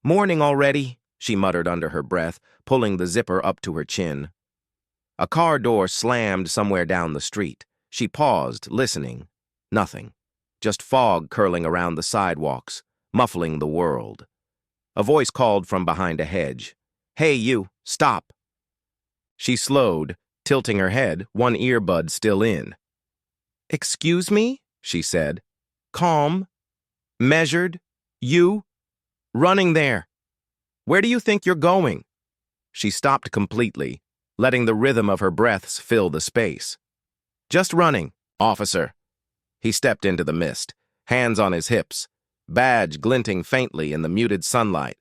Morning already, she muttered under her breath, pulling the zipper up to her chin. A car door slammed somewhere down the street. She paused, listening. Nothing. Just fog curling around the sidewalks, muffling the world. A voice called from behind a hedge. "Hey, you, stop!" She slowed, tilting her head, one earbud still in. "Excuse me?" she said. "Calm. Measured. You? Running there. Where do you think you're going?" She stopped completely, letting the rhythm of her breaths fill the space. "Just running, officer." He stepped into the mist, hands on his hips, badge glinting faintly in the muted sunlight.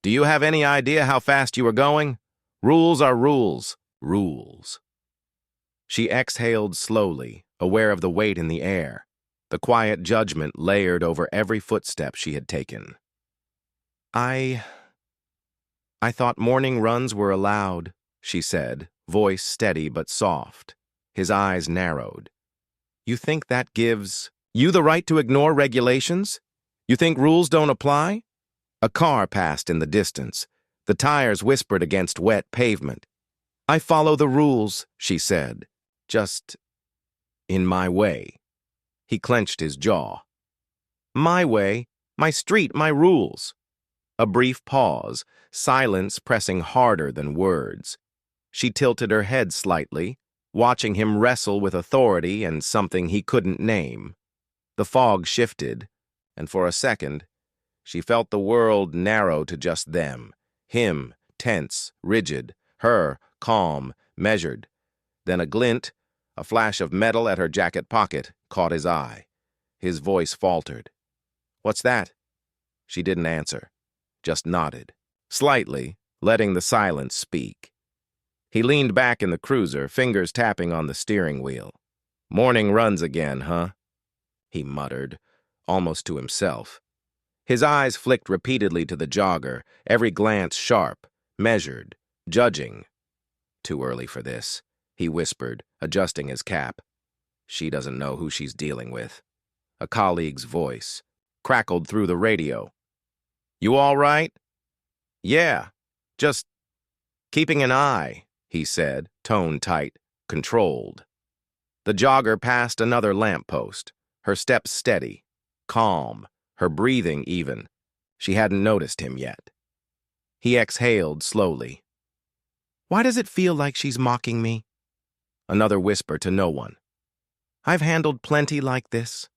"Do you have any idea how fast you are going? Rules are rules. Rules." She exhaled slowly, aware of the weight in the air, the quiet judgment layered over every footstep she had taken. I thought morning runs were allowed," she said, voice steady but soft. His eyes narrowed. "You think that gives you the right to ignore regulations? You think rules don't apply?" A car passed in the distance. The tires whispered against wet pavement. "I follow the rules," she said. "Just in my way." He clenched his jaw. "My way, my street, my rules." A brief pause, silence pressing harder than words. She tilted her head slightly, watching him wrestle with authority and something he couldn't name. The fog shifted, and for a second, she felt the world narrow to just them. Him, tense, rigid, her, calm, measured. Then a glint, a flash of metal at her jacket pocket, caught his eye. His voice faltered. "What's that?" She didn't answer, just nodded, slightly, letting the silence speak. He leaned back in the cruiser, fingers tapping on the steering wheel. "Morning runs again, huh?" he muttered, almost to himself. His eyes flicked repeatedly to the jogger, every glance sharp, measured, judging. "Too early for this," he whispered, adjusting his cap. She doesn't know who she's dealing with. A colleague's voice crackled through the radio. "You all right?" "Yeah, just keeping an eye," he said, tone tight, controlled. The jogger passed another lamppost, her steps steady, calm, her breathing even. She hadn't noticed him yet. He exhaled slowly. "Why does it feel like she's mocking me?" Another whisper to no one. "I've handled plenty like this.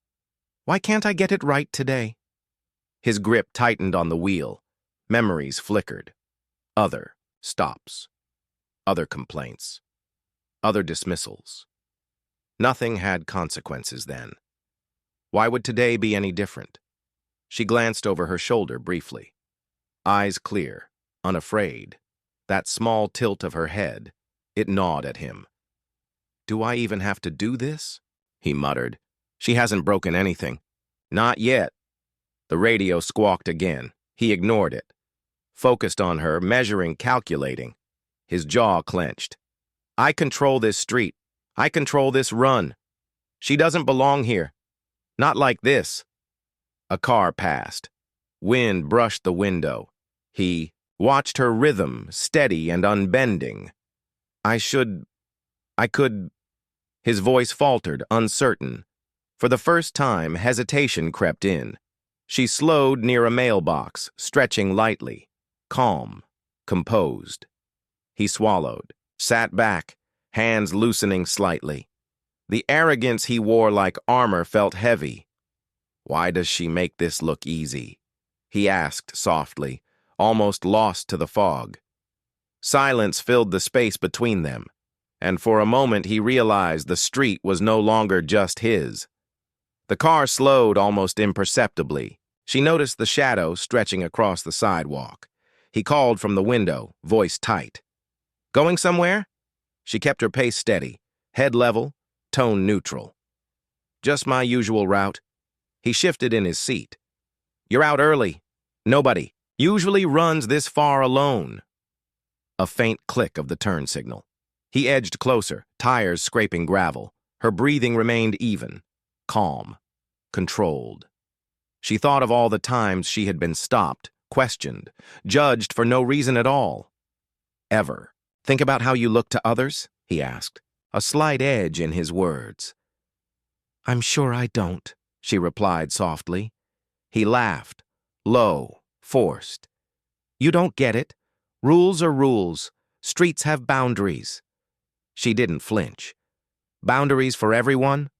Why can't I get it right today?" His grip tightened on the wheel. Memories flickered. Other stops. Other complaints. Other dismissals. Nothing had consequences then. Why would today be any different? She glanced over her shoulder briefly. Eyes clear, unafraid. That small tilt of her head, it gnawed at him. "Do I even have to do this?" he muttered. "She hasn't broken anything." "Not yet." The radio squawked again. He ignored it. Focused on her, measuring, calculating. His jaw clenched. "I control this street. I control this run. She doesn't belong here. Not like this." A car passed. Wind brushed the window. He watched her rhythm, steady and unbending. I could... His voice faltered, uncertain. For the first time, hesitation crept in. She slowed near a mailbox, stretching lightly, calm, composed. He swallowed, sat back, hands loosening slightly. The arrogance he wore like armor felt heavy. "Why does she make this look easy?" he asked softly, almost lost to the fog. Silence filled the space between them, and for a moment he realized the street was no longer just his. The car slowed almost imperceptibly. She noticed the shadow stretching across the sidewalk. He called from the window, voice tight. "Going somewhere?" She kept her pace steady, head level, tone neutral. "Just my usual route." He shifted in his seat. "You're out early. Nobody usually runs this far alone." A faint click of the turn signal. He edged closer, tires scraping gravel. Her breathing remained even, calm, controlled. She thought of all the times she had been stopped, questioned, judged for no reason at all. Ever think about how you look to others? He asked, a slight edge in his words. I'm sure I don't, she replied softly. He laughed, low, forced. You don't get it. Rules are rules. Streets have boundaries. She didn't flinch. Boundaries for everyone?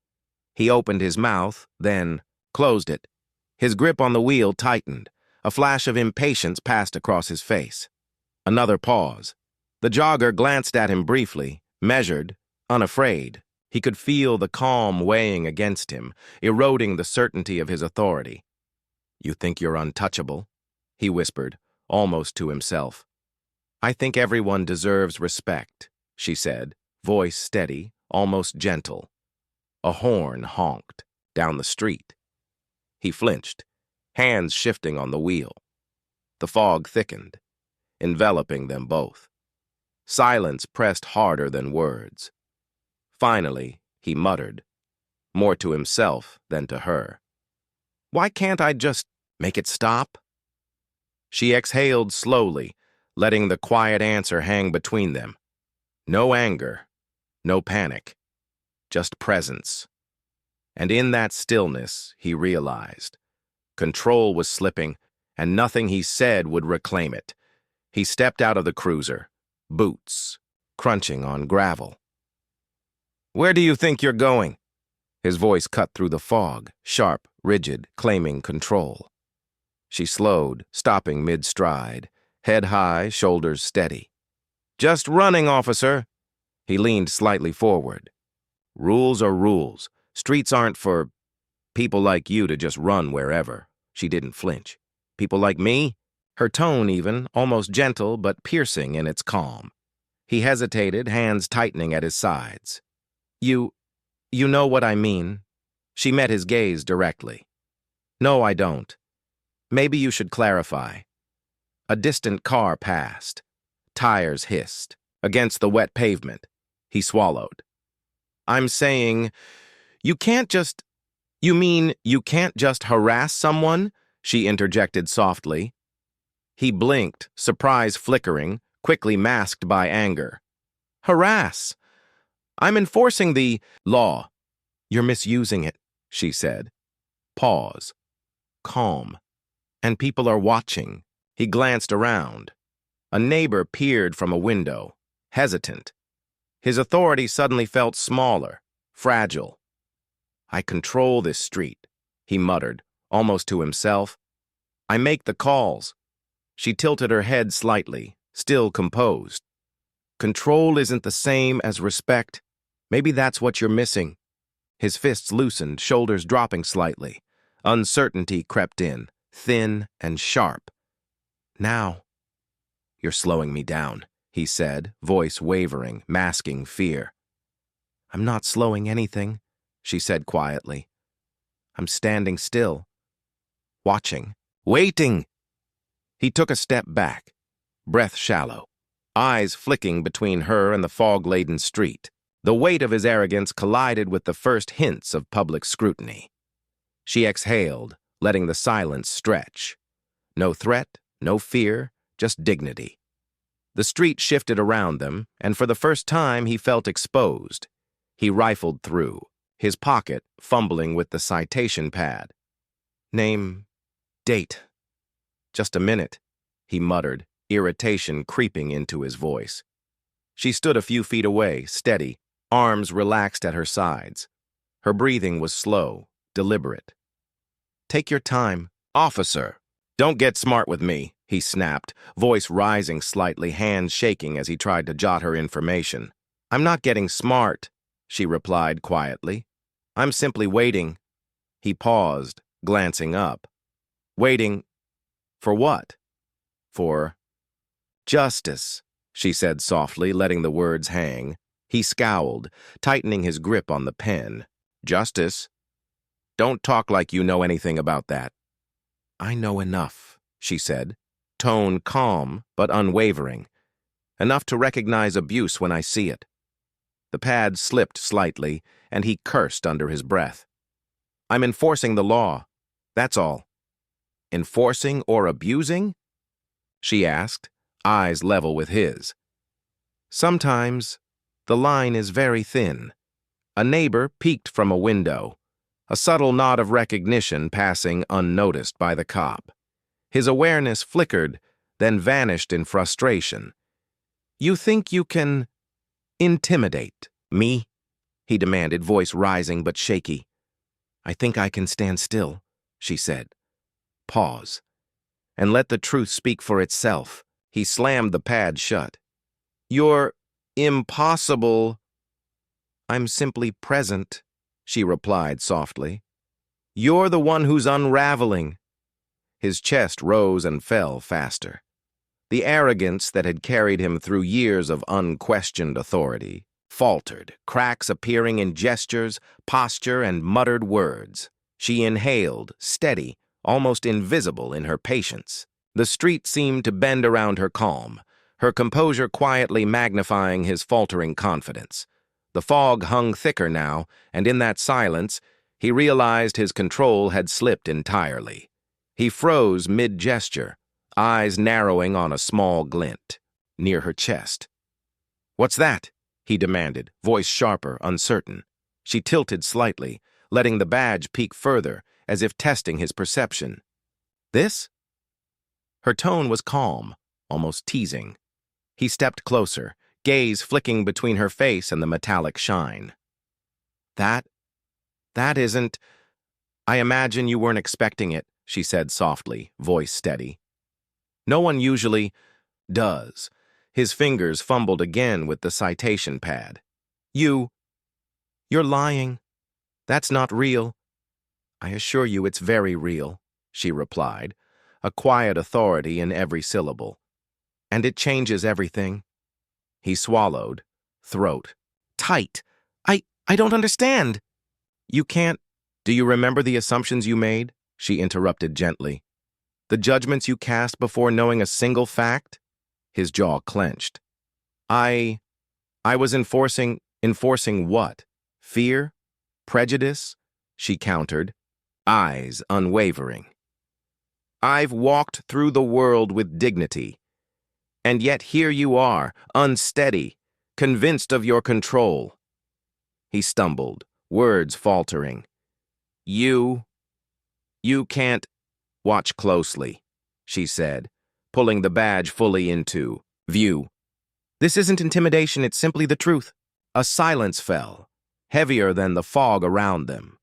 He opened his mouth, then closed it. His grip on the wheel tightened. A flash of impatience passed across his face. Another pause. The jogger glanced at him briefly, measured, unafraid. He could feel the calm weighing against him, eroding the certainty of his authority. You think you're untouchable? He whispered, almost to himself. I think everyone deserves respect, she said, voice steady, almost gentle. A horn honked down the street. He flinched, hands shifting on the wheel. The fog thickened, enveloping them both. Silence pressed harder than words. Finally, he muttered, more to himself than to her. Why can't I just make it stop? She exhaled slowly, letting the quiet answer hang between them. No anger, no panic, just presence. And in that stillness, he realized, control was slipping, and nothing he said would reclaim it. He stepped out of the cruiser, boots crunching on gravel. Where do you think you're going? His voice cut through the fog, sharp, rigid, claiming control. She slowed, stopping mid-stride, head high, shoulders steady. Just running, officer. He leaned slightly forward. Rules are rules. Streets aren't for people like you to just run wherever. She didn't flinch. People like me? Her tone even, almost gentle but piercing in its calm. He hesitated, hands tightening at his sides. You know what I mean. She met his gaze directly. No, I don't. Maybe you should clarify. A distant car passed. Tires hissed. Against the wet pavement. He swallowed. I'm saying, you mean you can't just harass someone? She interjected softly. He blinked, surprise flickering, quickly masked by anger. Harass? I'm enforcing the law. You're misusing it, she said. Pause. Calm. And people are watching. He glanced around. A neighbor peered from a window, hesitant. His authority suddenly felt smaller, fragile. I control this street, he muttered, almost to himself. I make the calls. She tilted her head slightly, still composed. Control isn't the same as respect. Maybe that's what you're missing. His fists loosened, shoulders dropping slightly. Uncertainty crept in, thin and sharp. Now. You're slowing me down, he said, voice wavering, masking fear. I'm not slowing anything, she said quietly. I'm standing still. Watching. Waiting! He took a step back, breath shallow, eyes flicking between her and the fog-laden street. The weight of his arrogance collided with the first hints of public scrutiny. She exhaled, letting the silence stretch. No threat, no fear, just dignity. The street shifted around them, and for the first time he felt exposed. He rifled through, his pocket fumbling with the citation pad. Name, date. Just a minute, he muttered, irritation creeping into his voice. She stood a few feet away, steady, arms relaxed at her sides. Her breathing was slow, deliberate. Take your time, officer. Don't get smart with me, he snapped, voice rising slightly, hands shaking as he tried to jot her information. I'm not getting smart, she replied quietly. I'm simply waiting. He paused, glancing up. Waiting for what? For justice, she said softly, letting the words hang. He scowled, tightening his grip on the pen. Justice? Don't talk like you know anything about that. I know enough, she said, tone calm but unwavering. Enough to recognize abuse when I see it. The pad slipped slightly, and he cursed under his breath. I'm enforcing the law. That's all. Enforcing or abusing? she asked, eyes level with his. Sometimes the line is very thin. A neighbor peeked from a window, a subtle nod of recognition passing unnoticed by the cop. His awareness flickered, then vanished in frustration. You think you can intimidate me? He demanded, voice rising but shaky. I think I can stand still, she said. Pause. And let the truth speak for itself. He slammed the pad shut. You're impossible. I'm simply present, she replied softly. You're the one who's unraveling. His chest rose and fell faster. The arrogance that had carried him through years of unquestioned authority faltered, cracks appearing in gestures, posture, and muttered words. She inhaled, steady, almost invisible in her patience. The street seemed to bend around her calm, her composure quietly magnifying his faltering confidence. The fog hung thicker now, and in that silence, he realized his control had slipped entirely. He froze mid-gesture, eyes narrowing on a small glint, near her chest. What's that? He demanded, voice sharper, uncertain. She tilted slightly, letting the badge peek further, as if testing his perception. This? Her tone was calm, almost teasing. He stepped closer, gaze flicking between her face and the metallic shine. That isn't... I imagine you weren't expecting it, she said softly, voice steady. No one usually does. His fingers fumbled again with the citation pad. You're lying. That's not real. I assure you it's very real, she replied, a quiet authority in every syllable. And it changes everything. He swallowed, throat tight. I don't understand. You can't. Do you remember the assumptions you made? She interrupted gently. The judgments you cast before knowing a single fact? His jaw clenched. I was enforcing what? Fear? Prejudice? She countered, eyes unwavering. I've walked through the world with dignity. And yet here you are, unsteady, convinced of your control. He stumbled, words faltering. You can't. Watch closely, she said, pulling the badge fully into view. This isn't intimidation, it's simply the truth. A silence fell, heavier than the fog around them.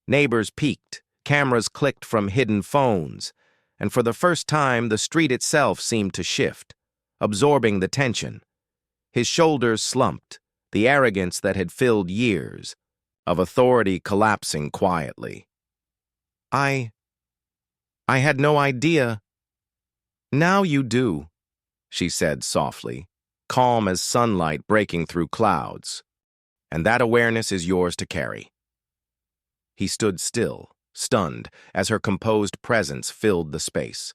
Neighbors peeked, cameras clicked from hidden phones, and for the first time the street itself seemed to shift, absorbing the tension. His shoulders slumped, the arrogance that had filled years of authority collapsing quietly. I had no idea. Now you do, she said softly, calm as sunlight breaking through clouds. And that awareness is yours to carry. He stood still, stunned, as her composed presence filled the space.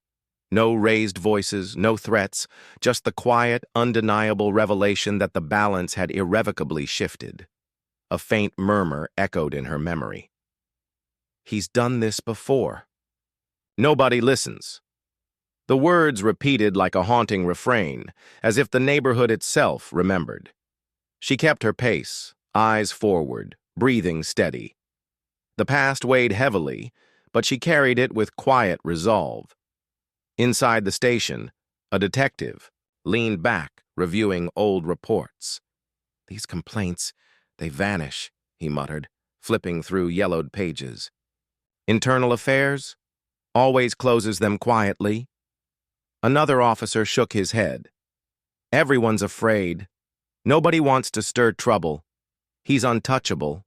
No raised voices, no threats, just the quiet, undeniable revelation that the balance had irrevocably shifted. A faint murmur echoed in her memory. He's done this before. Nobody listens. The words repeated like a haunting refrain, as if the neighborhood itself remembered. She kept her pace, eyes forward, breathing steady. The past weighed heavily, but she carried it with quiet resolve. Inside the station, a detective leaned back, reviewing old reports. These complaints, they vanish, he muttered, flipping through yellowed pages. Internal affairs? Always closes them quietly. Another officer shook his head. Everyone's afraid. Nobody wants to stir trouble. He's untouchable.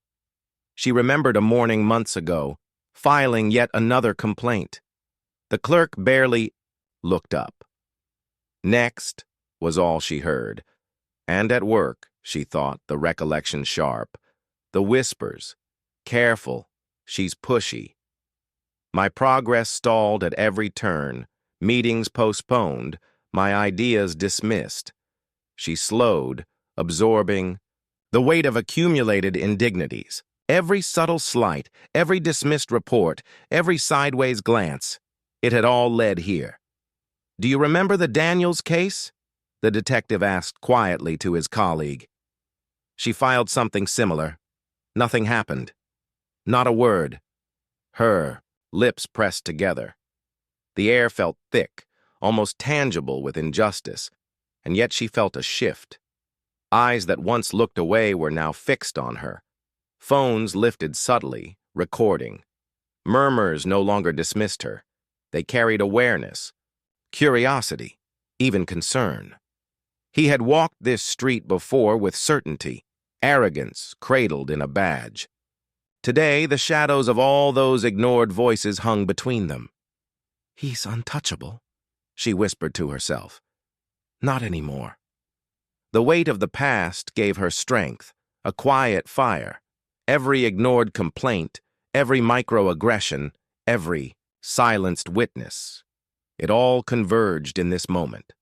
She remembered a morning months ago, filing yet another complaint. The clerk barely looked up. Next was all she heard. And at work, she thought, the recollection sharp. The whispers. Careful. She's pushy. My progress stalled at every turn, meetings postponed, my ideas dismissed. She slowed, absorbing the weight of accumulated indignities. Every subtle slight, every dismissed report, every sideways glance, it had all led here. Do you remember the Daniels case? The detective asked quietly to his colleague. She filed something similar. Nothing happened. Not a word. Her lips pressed together. The air felt thick, almost tangible with injustice, and yet she felt a shift. Eyes that once looked away were now fixed on her. Phones lifted subtly, recording. Murmurs no longer dismissed her. They carried awareness, curiosity, even concern. He had walked this street before with certainty, arrogance cradled in a badge. Today, the shadows of all those ignored voices hung between them. "He's untouchable," she whispered to herself. "Not anymore." The weight of the past gave her strength, a quiet fire. Every ignored complaint, every microaggression, every silenced witness. It all converged in this moment.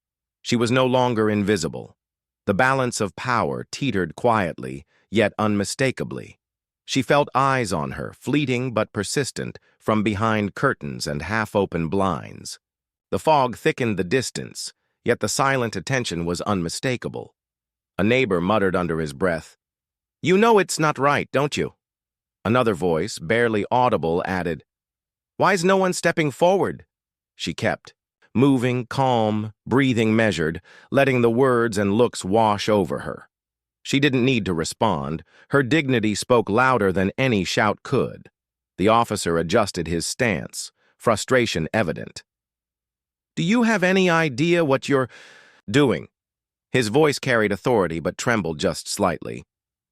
She was no longer invisible. The balance of power teetered quietly, yet unmistakably. She felt eyes on her, fleeting but persistent, from behind curtains and half-open blinds. The fog thickened the distance, yet the silent attention was unmistakable. A neighbor muttered under his breath, "You know it's not right, don't you?" Another voice, barely audible, added, "Why's no one stepping forward?" She kept, moving, calm, breathing measured, letting the words and looks wash over her. She didn't need to respond. Her dignity spoke louder than any shout could. The officer adjusted his stance, frustration evident. "Do you have any idea what you're doing?" His voice carried authority but trembled just slightly.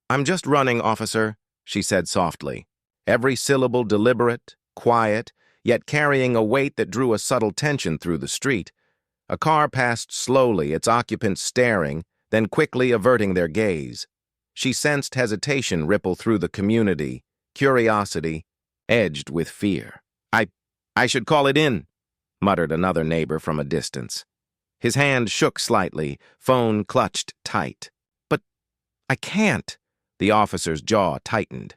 "I'm just running, officer," she said softly. Every syllable deliberate, quiet, yet carrying a weight that drew a subtle tension through the street. A car passed slowly, its occupants staring, then quickly averting their gaze. She sensed hesitation ripple through the community, curiosity, edged with fear. I should call it in," muttered another neighbor from a distance. His hand shook slightly, phone clutched tight. "But I can't." The officer's jaw tightened.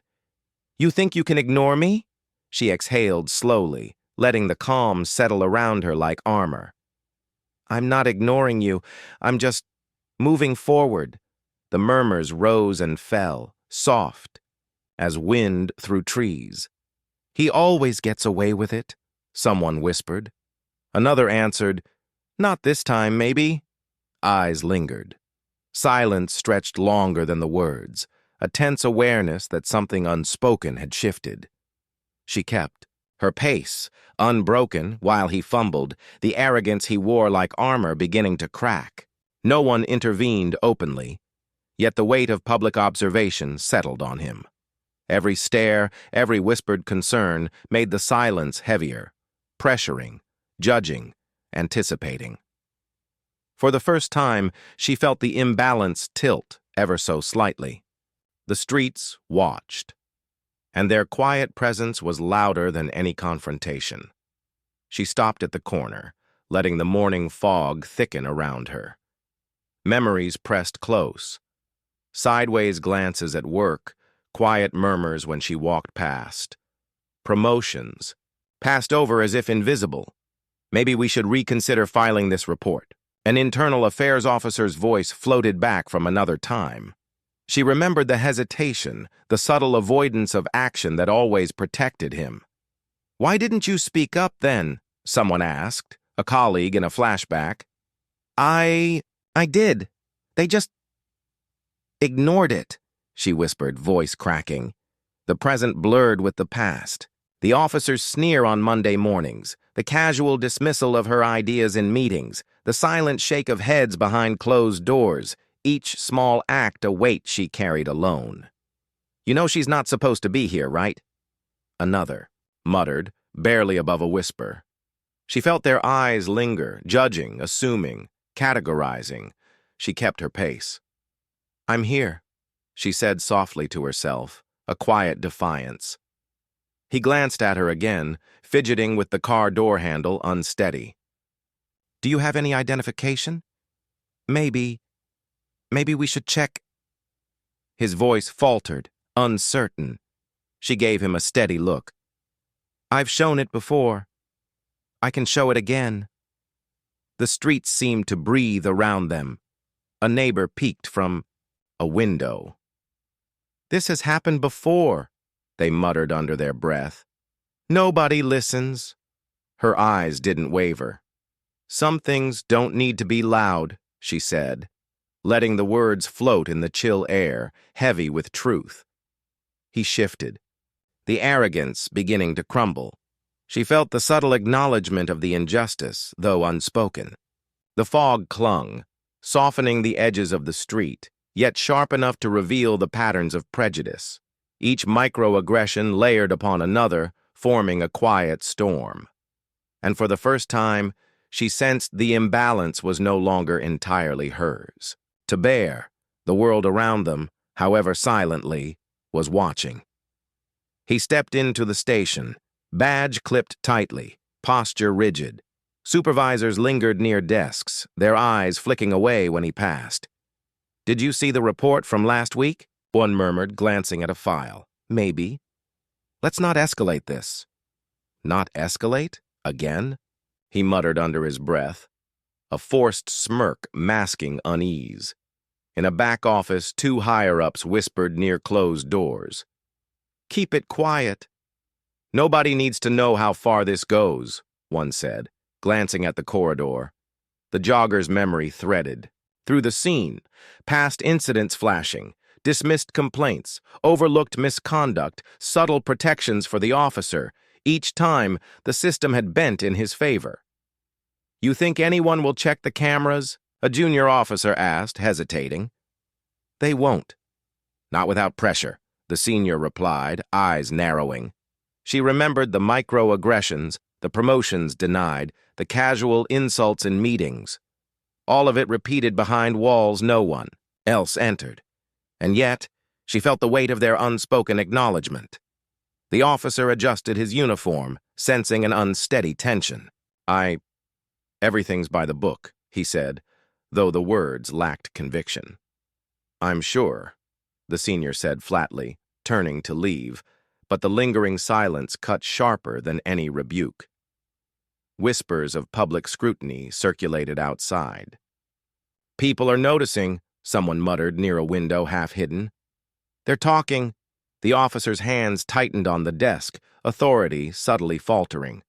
"You think you can ignore me?" She exhaled slowly, letting the calm settle around her like armor. "I'm not ignoring you. I'm just moving forward." The murmurs rose and fell, soft, as wind through trees. "He always gets away with it," someone whispered. Another answered, "Not this time, maybe." Eyes lingered. Silence stretched longer than the words, a tense awareness that something unspoken had shifted. She kept, her pace, unbroken while he fumbled, the arrogance he wore like armor beginning to crack. No one intervened openly, yet the weight of public observation settled on him. Every stare, every whispered concern made the silence heavier, pressuring, judging, anticipating. For the first time, she felt the imbalance tilt ever so slightly. The streets watched, and their quiet presence was louder than any confrontation. She stopped at the corner, letting the morning fog thicken around her. Memories pressed close. Sideways glances at work, quiet murmurs when she walked past. Promotions, passed over as if invisible. "Maybe we should reconsider filing this report." An internal affairs officer's voice floated back from another time. She remembered the hesitation, the subtle avoidance of action that always protected him. "Why didn't you speak up then?" someone asked, a colleague in a flashback. I did. They just ignored it," she whispered, voice cracking. The present blurred with the past. The officer's sneer on Monday mornings, the casual dismissal of her ideas in meetings, the silent shake of heads behind closed doors, each small act a weight she carried alone. "You know she's not supposed to be here, right?" Another muttered, barely above a whisper. She felt their eyes linger, judging, assuming, categorizing. She kept her pace. "I'm here," she said softly to herself, a quiet defiance. He glanced at her again, fidgeting with the car door handle unsteady. "Do you have any identification? Maybe we should check." His voice faltered, uncertain. She gave him a steady look. "I've shown it before. I can show it again." The streets seemed to breathe around them. A neighbor peeked from a window. "This has happened before," they muttered under their breath. "Nobody listens." Her eyes didn't waver. "Some things don't need to be loud," she said, letting the words float in the chill air, heavy with truth. He shifted, the arrogance beginning to crumble. She felt the subtle acknowledgement of the injustice, though unspoken. The fog clung, softening the edges of the street, yet sharp enough to reveal the patterns of prejudice. Each microaggression layered upon another, forming a quiet storm. And for the first time, she sensed the imbalance was no longer entirely hers. To bear, the world around them, however silently, was watching. He stepped into the station, badge clipped tightly, posture rigid. Supervisors lingered near desks, their eyes flicking away when he passed. "Did you see the report from last week?" one murmured, glancing at a file. "Maybe. Let's not escalate this." "Not escalate? Again?" he muttered under his breath, a forced smirk masking unease. In a back office, two higher-ups whispered near closed doors. "Keep it quiet." "Nobody needs to know how far this goes," one said, glancing at the corridor. The jogger's memory threaded. Through the scene, past incidents flashing, dismissed complaints, overlooked misconduct, subtle protections for the officer. Each time, the system had bent in his favor. "You think anyone will check the cameras?" a junior officer asked, hesitating. "They won't." "Not without pressure," the senior replied, eyes narrowing. She remembered the microaggressions, the promotions denied, the casual insults in meetings. All of it repeated behind walls no one else entered. And yet, she felt the weight of their unspoken acknowledgement. The officer adjusted his uniform, sensing an unsteady tension. Everything's by the book," he said, though the words lacked conviction. "I'm sure," the senior said flatly, turning to leave, but the lingering silence cut sharper than any rebuke. Whispers of public scrutiny circulated outside. "People are noticing," someone muttered near a window half hidden. "They're talking." The officer's hands tightened on the desk, authority subtly faltering.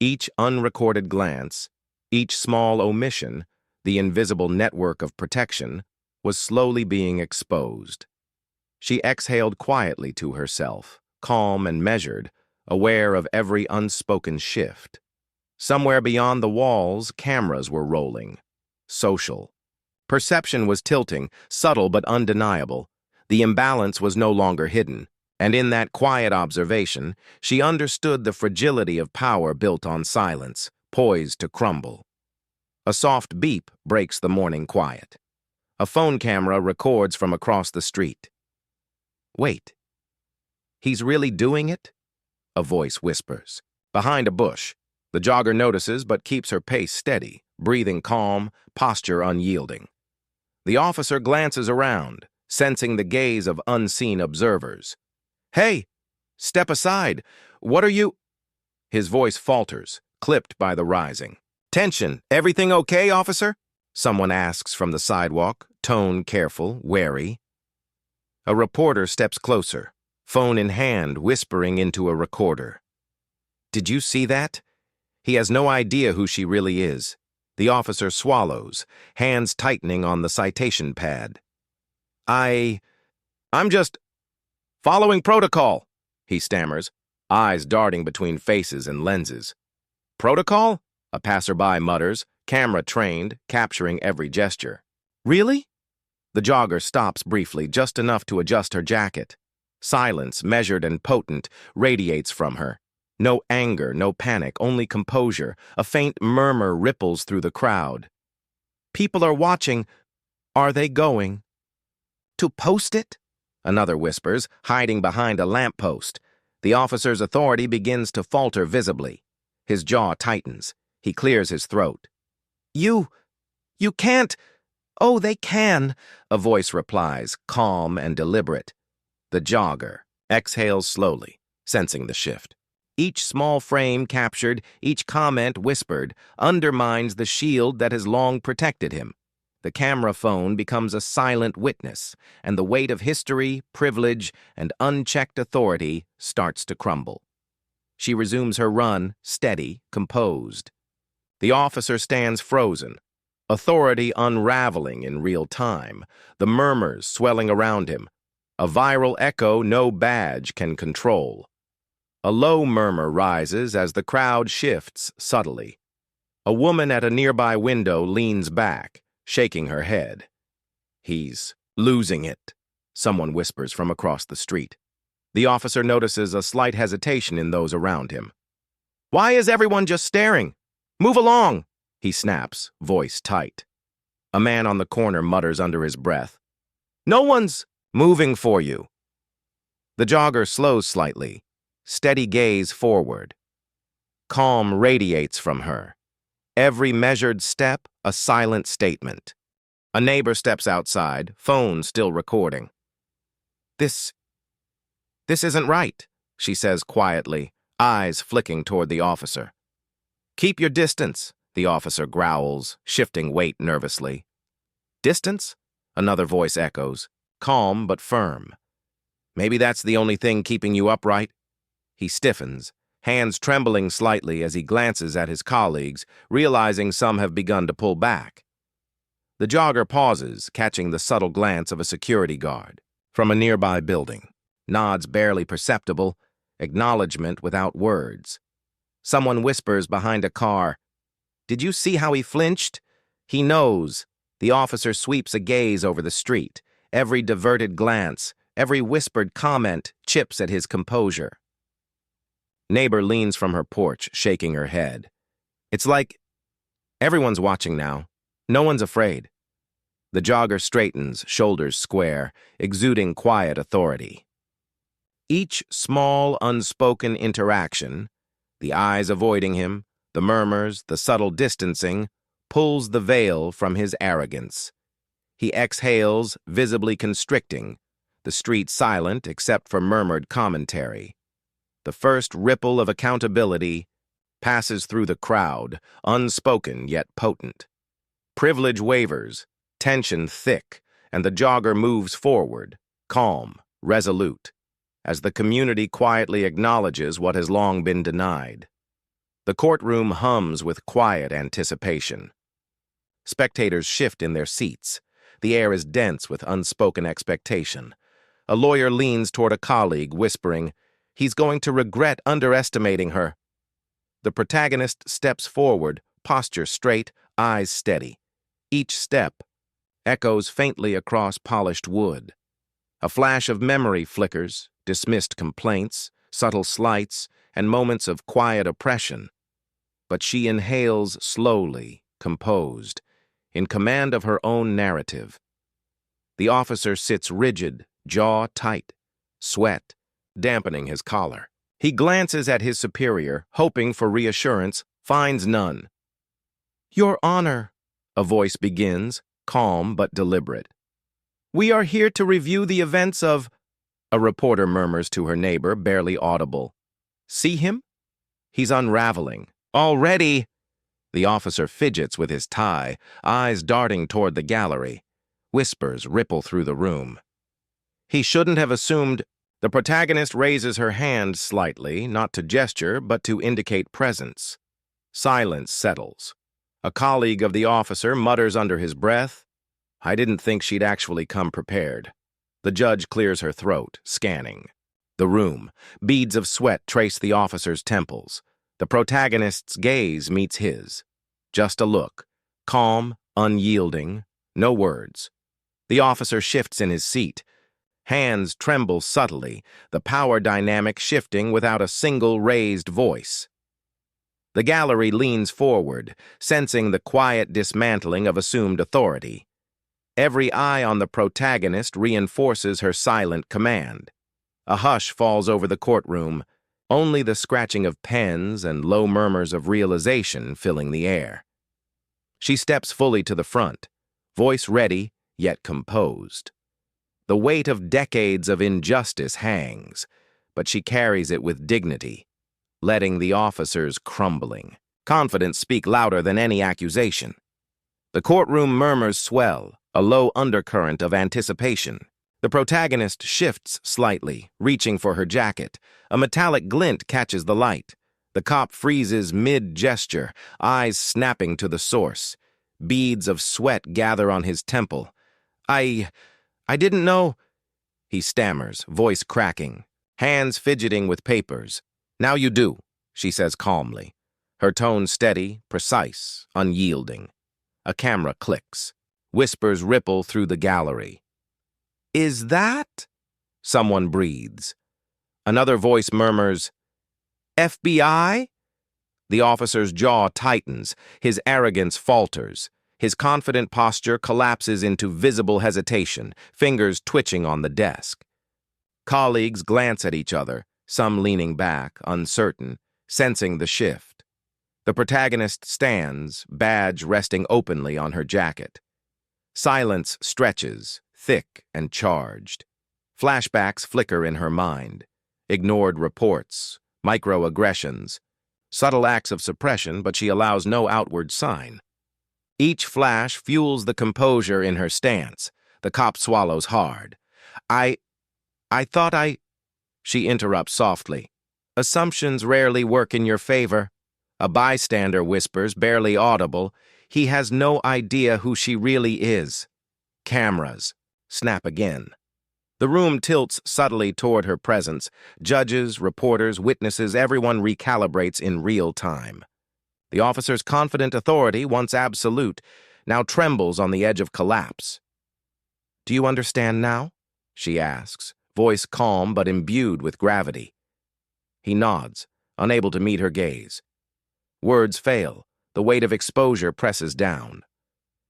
Each unrecorded glance, each small omission, the invisible network of protection, was slowly being exposed. She exhaled quietly to herself, calm and measured, aware of every unspoken shift. Somewhere beyond the walls, cameras were rolling. Social. Perception was tilting, subtle but undeniable. The imbalance was no longer hidden, and in that quiet observation, she understood the fragility of power built on silence, poised to crumble. A soft beep breaks the morning quiet. A phone camera records from across the street. "Wait. He's really doing it?" a voice whispers. Behind a bush, the jogger notices but keeps her pace steady, breathing calm, posture unyielding. The officer glances around, sensing the gaze of unseen observers. "Hey, step aside. What are you—" His voice falters, clipped by the rising. "Tension. Everything okay, officer?" someone asks from the sidewalk, tone careful, wary. A reporter steps closer, phone in hand, whispering into a recorder. "Did you see that?" He has no idea who she really is. The officer swallows, hands tightening on the citation pad. I'm just following protocol," he stammers, eyes darting between faces and lenses. "Protocol?" a passerby mutters, camera trained, capturing every gesture. "Really?" The jogger stops briefly, just enough to adjust her jacket. Silence, measured and potent, radiates from her. No anger, no panic, only composure. A faint murmur ripples through the crowd. "People are watching. Are they going to post it?" another whispers, hiding behind a lamppost. The officer's authority begins to falter visibly. His jaw tightens. He clears his throat. You can't." "Oh, they can," a voice replies, calm and deliberate. The jogger exhales slowly, sensing the shift. Each small frame captured, each comment whispered, undermines the shield that has long protected him. The camera phone becomes a silent witness, and the weight of history, privilege, and unchecked authority starts to crumble. She resumes her run, steady, composed. The officer stands frozen, authority unraveling in real time, the murmurs swelling around him, a viral echo no badge can control. A low murmur rises as the crowd shifts subtly. A woman at a nearby window leans back, shaking her head. "He's losing it," someone whispers from across the street. The officer notices a slight hesitation in those around him. "Why is everyone just staring? Move along!" he snaps, voice tight. A man on the corner mutters under his breath. "No one's moving for you." The jogger slows slightly, steady gaze forward. Calm radiates from her. Every measured step, a silent statement. A neighbor steps outside, phone still recording. This isn't right," she says quietly, eyes flicking toward the officer. "Keep your distance," the officer growls, shifting weight nervously. "Distance?" Another voice echoes, calm but firm. "Maybe that's the only thing keeping you upright?" He stiffens, hands trembling slightly as he glances at his colleagues, realizing some have begun to pull back. The jogger pauses, catching the subtle glance of a security guard from a nearby building. Nods barely perceptible, acknowledgement without words. Someone whispers behind a car, "Did you see how he flinched?" He knows. The officer sweeps a gaze over the street. Every diverted glance, every whispered comment chips at his composure. Neighbor leans from her porch, shaking her head. It's like everyone's watching now. No one's afraid. The jogger straightens, shoulders square, exuding quiet authority. Each small, unspoken interaction, the eyes avoiding him, the murmurs, the subtle distancing, pulls the veil from his arrogance. He exhales, visibly constricting, the street silent except for murmured commentary. The first ripple of accountability passes through the crowd, unspoken yet potent. Privilege wavers, tension thick, and the jogger moves forward, calm, resolute, as the community quietly acknowledges what has long been denied. The courtroom hums with quiet anticipation. Spectators shift in their seats. The air is dense with unspoken expectation. A lawyer leans toward a colleague, whispering, "He's going to regret underestimating her." The protagonist steps forward, posture straight, eyes steady. Each step echoes faintly across polished wood. A flash of memory flickers, dismissed complaints, subtle slights, and moments of quiet oppression. But she inhales slowly, composed, in command of her own narrative. The officer sits rigid, jaw tight, sweat dampening his collar. He glances at his superior, hoping for reassurance, finds none. "Your Honor," a voice begins, calm but deliberate. "We are here to review the events of—" A reporter murmurs to her neighbor, barely audible. "See him? He's unraveling. Already!" The officer fidgets with his tie, eyes darting toward the gallery. Whispers ripple through the room. "He shouldn't have assumed—" The protagonist raises her hand slightly, not to gesture, but to indicate presence. Silence settles. A colleague of the officer mutters under his breath, "I didn't think she'd actually come prepared." The judge clears her throat, scanning. The room. Beads of sweat trace the officer's temples. The protagonist's gaze meets his. Just a look. Calm, unyielding, no words. The officer shifts in his seat. Hands tremble subtly, the power dynamic shifting without a single raised voice. The gallery leans forward, sensing the quiet dismantling of assumed authority. Every eye on the protagonist reinforces her silent command. A hush falls over the courtroom, only the scratching of pens and low murmurs of realization filling the air. She steps fully to the front, voice ready, yet composed. The weight of decades of injustice hangs, but she carries it with dignity. letting the officers crumbling. Confidence speak louder than any accusation. The courtroom murmurs swell, a low undercurrent of anticipation. The protagonist shifts slightly, reaching for her jacket. A metallic glint catches the light. The cop freezes mid-gesture, eyes snapping to the source. Beads of sweat gather on his temple. I didn't know, he stammers, voice cracking, hands fidgeting with papers. Now you do, she says calmly. Her tone steady, precise, unyielding. A camera clicks. Whispers ripple through the gallery. Is that? Someone breathes. Another voice murmurs, FBI? The officer's jaw tightens, his arrogance falters. His confident posture collapses into visible hesitation, fingers twitching on the desk. Colleagues glance at each other, some leaning back, uncertain, sensing the shift. The protagonist stands, badge resting openly on her jacket. Silence stretches, thick and charged. Flashbacks flicker in her mind. Ignored reports, microaggressions, subtle acts of suppression, but she allows no outward sign. Each flash fuels the composure in her stance. The cop swallows hard. I thought She interrupts softly. Assumptions rarely work in your favor. A bystander whispers, barely audible. He has no idea who she really is. Cameras. Snap again. The room tilts subtly toward her presence. Judges, reporters, witnesses, everyone recalibrates in real time. The officer's confident authority, once absolute, now trembles on the edge of collapse. Do you understand now? She asks, voice calm but imbued with gravity. He nods, unable to meet her gaze. Words fail. The weight of exposure presses down.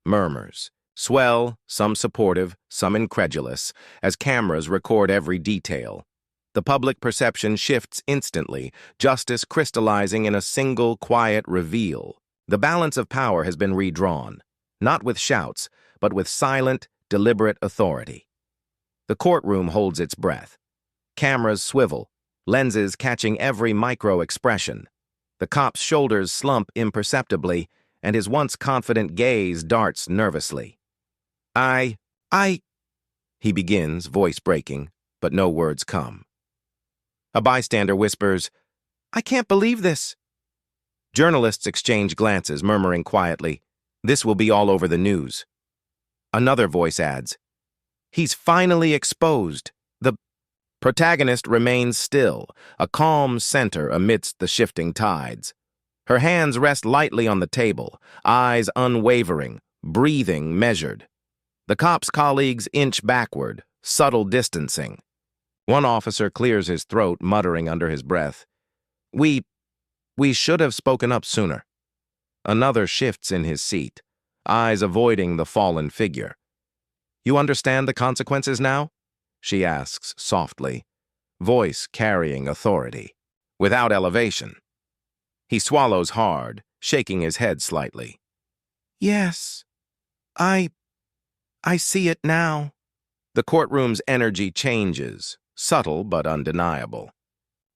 Murmurs swell, some supportive, some incredulous, as cameras record every detail. The public perception shifts instantly, justice crystallizing in a single quiet reveal. The balance of power has been redrawn, not with shouts, but with silent, deliberate authority. The courtroom holds its breath. Cameras swivel, lenses catching every micro-expression. The cop's shoulders slump imperceptibly, and his once confident gaze darts nervously. He begins, voice breaking, but no words come. A bystander whispers, I can't believe this. Journalists exchange glances, murmuring quietly, this will be all over the news. Another voice adds, he's finally exposed. The protagonist remains still, a calm center amidst the shifting tides. Her hands rest lightly on the table, eyes unwavering, breathing measured. The cop's colleagues inch backward, subtle distancing. One officer clears his throat, muttering under his breath, We should have spoken up sooner. Another shifts in his seat, eyes avoiding the fallen figure. You understand the consequences now? She asks softly, voice carrying authority, without elevation. He swallows hard, shaking his head slightly. Yes, I see it now. The courtroom's energy changes, subtle but undeniable.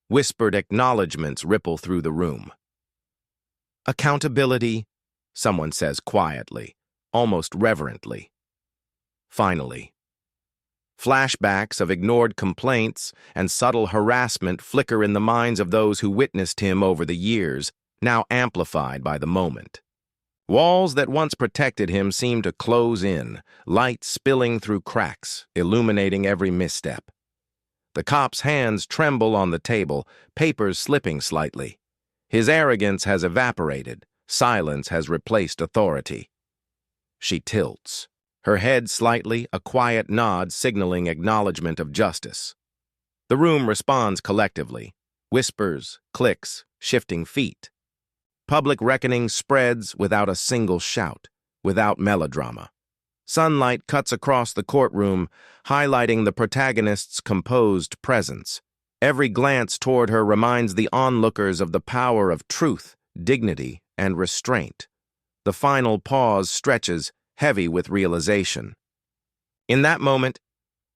Whispered acknowledgments ripple through the room. Accountability, someone says quietly, almost reverently. Finally, flashbacks of ignored complaints and subtle harassment flicker in the minds of those who witnessed him over the years, now amplified by the moment. Walls that once protected him seem to close in, light spilling through cracks, illuminating every misstep. The cop's hands tremble on the table, papers slipping slightly. His arrogance has evaporated, silence has replaced authority. She tilts, her head slightly, a quiet nod signaling acknowledgement of justice. The room responds collectively, whispers, clicks, shifting feet. Public reckoning spreads without a single shout, without melodrama. Sunlight cuts across the courtroom, highlighting the protagonist's composed presence. Every glance toward her reminds the onlookers of the power of truth, dignity, and restraint. The final pause stretches, heavy with realization. In that moment,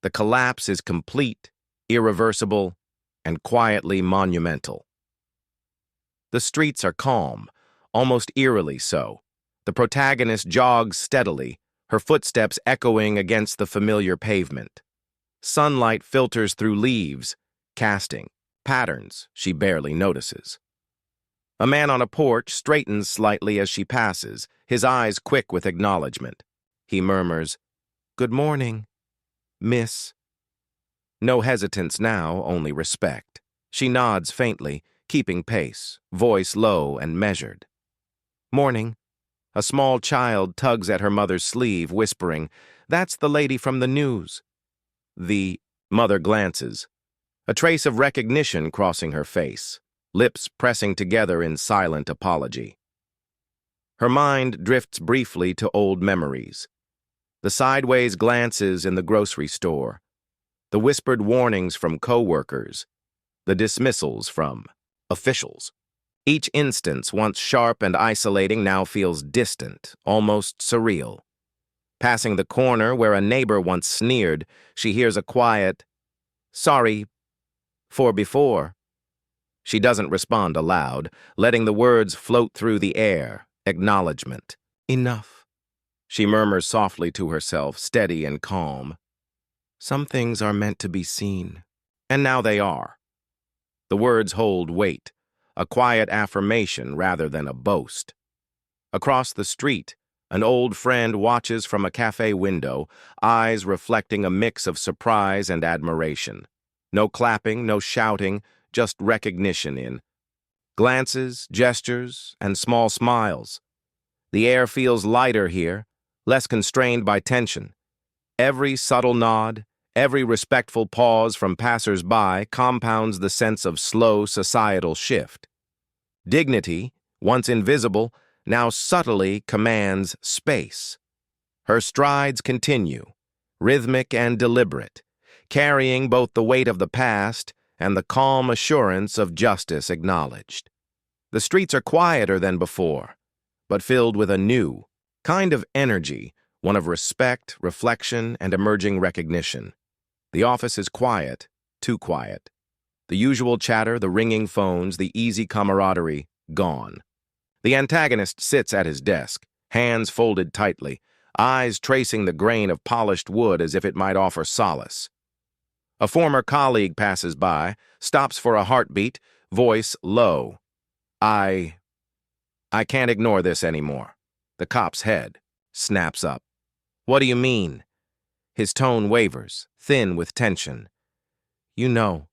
the collapse is complete, irreversible, and quietly monumental. The streets are calm, almost eerily so. The protagonist jogs steadily, her footsteps echoing against the familiar pavement. Sunlight filters through leaves, casting patterns she barely notices. A man on a porch straightens slightly as she passes, his eyes quick with acknowledgement. He murmurs, "Good morning, miss." No hesitance now, only respect. She nods faintly, keeping pace, voice low and measured. "Morning." A small child tugs at her mother's sleeve, whispering, "That's the lady from the news." The mother glances, a trace of recognition crossing her face, lips pressing together in silent apology. Her mind drifts briefly to old memories. The sideways glances in the grocery store, the whispered warnings from co-workers, the dismissals from officials. Each instance, once sharp and isolating, now feels distant, almost surreal. Passing the corner where a neighbor once sneered, she hears a quiet, "Sorry for before." She doesn't respond aloud, letting the words float through the air, acknowledgement. "Enough." She murmurs softly to herself, steady and calm. "Some things are meant to be seen." And now they are. The words hold weight, a quiet affirmation rather than a boast. Across the street, an old friend watches from a cafe window, eyes reflecting a mix of surprise and admiration. No clapping, no shouting, just recognition in glances, gestures, and small smiles. The air feels lighter here, less constrained by tension. Every subtle nod, every respectful pause from passers-by compounds the sense of slow societal shift. Dignity, once invisible, now subtly commands space. Her strides continue, rhythmic and deliberate, carrying both the weight of the past and the calm assurance of justice acknowledged. The streets are quieter than before, but filled with a new kind of energy, one of respect, reflection, and emerging recognition. The office is quiet, too quiet. The usual chatter, the ringing phones, the easy camaraderie, gone. The antagonist sits at his desk, hands folded tightly, eyes tracing the grain of polished wood as if it might offer solace. A former colleague passes by, stops for a heartbeat, voice low. I can't ignore this anymore." The cop's head snaps up. "What do you mean?" His tone wavers, thin with tension. "You know.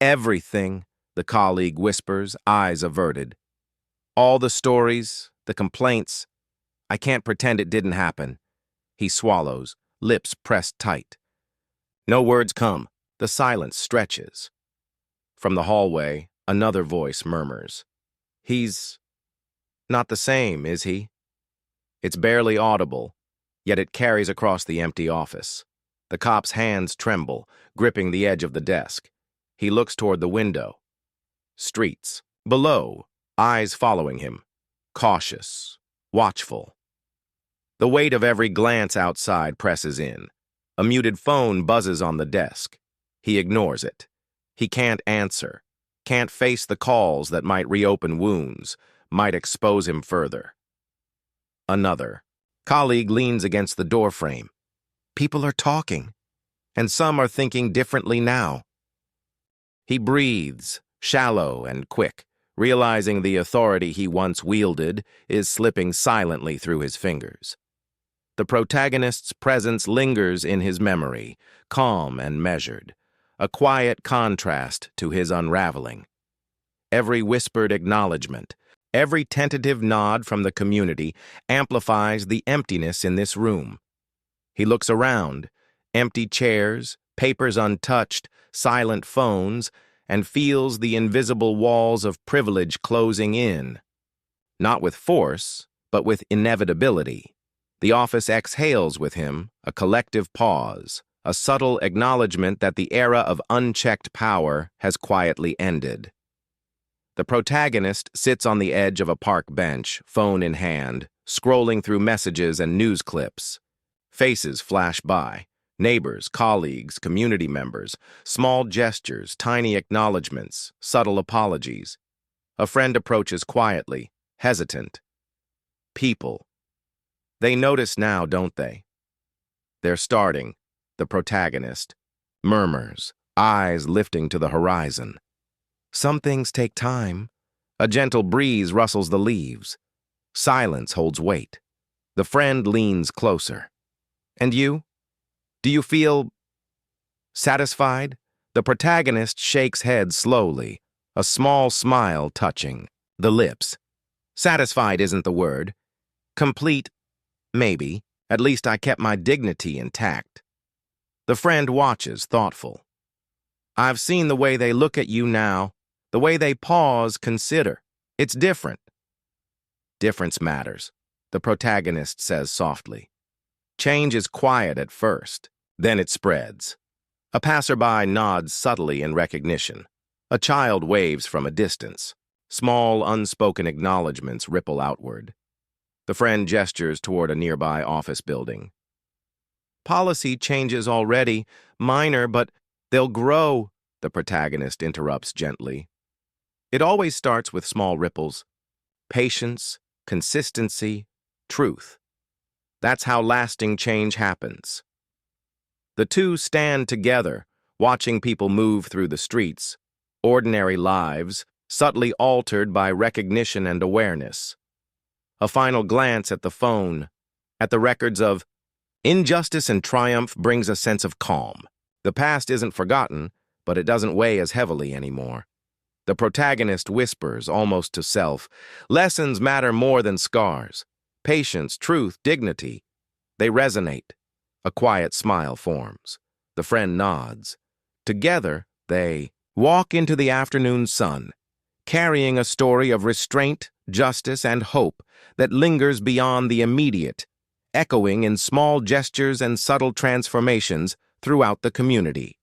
Everything," the colleague whispers, eyes averted. "All the stories, the complaints. I can't pretend it didn't happen." He swallows, lips pressed tight. No words come. The silence stretches. From the hallway, another voice murmurs. "He's not the same, is he?" It's barely audible, yet it carries across the empty office. The cop's hands tremble, gripping the edge of the desk. He looks toward the window. Streets. Below, eyes following him. Cautious, watchful. The weight of every glance outside presses in. A muted phone buzzes on the desk. He ignores it. He can't answer, can't face the calls that might reopen wounds, might expose him further. Another colleague leans against the doorframe. People are talking, and some are thinking differently now. He breathes, shallow and quick, realizing the authority he once wielded is slipping silently through his fingers. The protagonist's presence lingers in his memory, calm and measured, a quiet contrast to his unraveling. Every whispered acknowledgement, every tentative nod from the community amplifies the emptiness in this room. He looks around, empty chairs, papers untouched, silent phones, and feels the invisible walls of privilege closing in. Not with force, but with inevitability. The office exhales with him, a collective pause, a subtle acknowledgement that the era of unchecked power has quietly ended. The protagonist sits on the edge of a park bench, phone in hand, scrolling through messages and news clips. Faces flash by. Neighbors, colleagues, community members, small gestures, tiny acknowledgments, subtle apologies. A friend approaches quietly, hesitant. People. They notice now, don't they? They're starting. The protagonist murmurs, eyes lifting to the horizon. Some things take time. A gentle breeze rustles the leaves. Silence holds weight. The friend leans closer. And you? Do you feel satisfied? The protagonist shakes head slowly, a small smile touching the lips. Satisfied isn't the word. Complete, maybe. At least I kept my dignity intact. The friend watches, thoughtful. I've seen the way they look at you now, the way they pause, consider. It's different. Difference matters, the protagonist says softly. Change is quiet at first, then it spreads. A passerby nods subtly in recognition. A child waves from a distance. Small, unspoken acknowledgments ripple outward. The friend gestures toward a nearby office building. Policy changes already, minor, but they'll grow, the protagonist interrupts gently. It always starts with small ripples. Patience, consistency, truth. That's how lasting change happens. The two stand together, watching people move through the streets, ordinary lives, subtly altered by recognition and awareness. A final glance at the phone, at the records of injustice and triumph brings a sense of calm. The past isn't forgotten, but it doesn't weigh as heavily anymore. The protagonist whispers, almost to self, lessons matter more than scars. Patience, truth, dignity. They resonate. A quiet smile forms. The friend nods. Together, they walk into the afternoon sun, carrying a story of restraint, justice, and hope that lingers beyond the immediate, echoing in small gestures and subtle transformations throughout the community.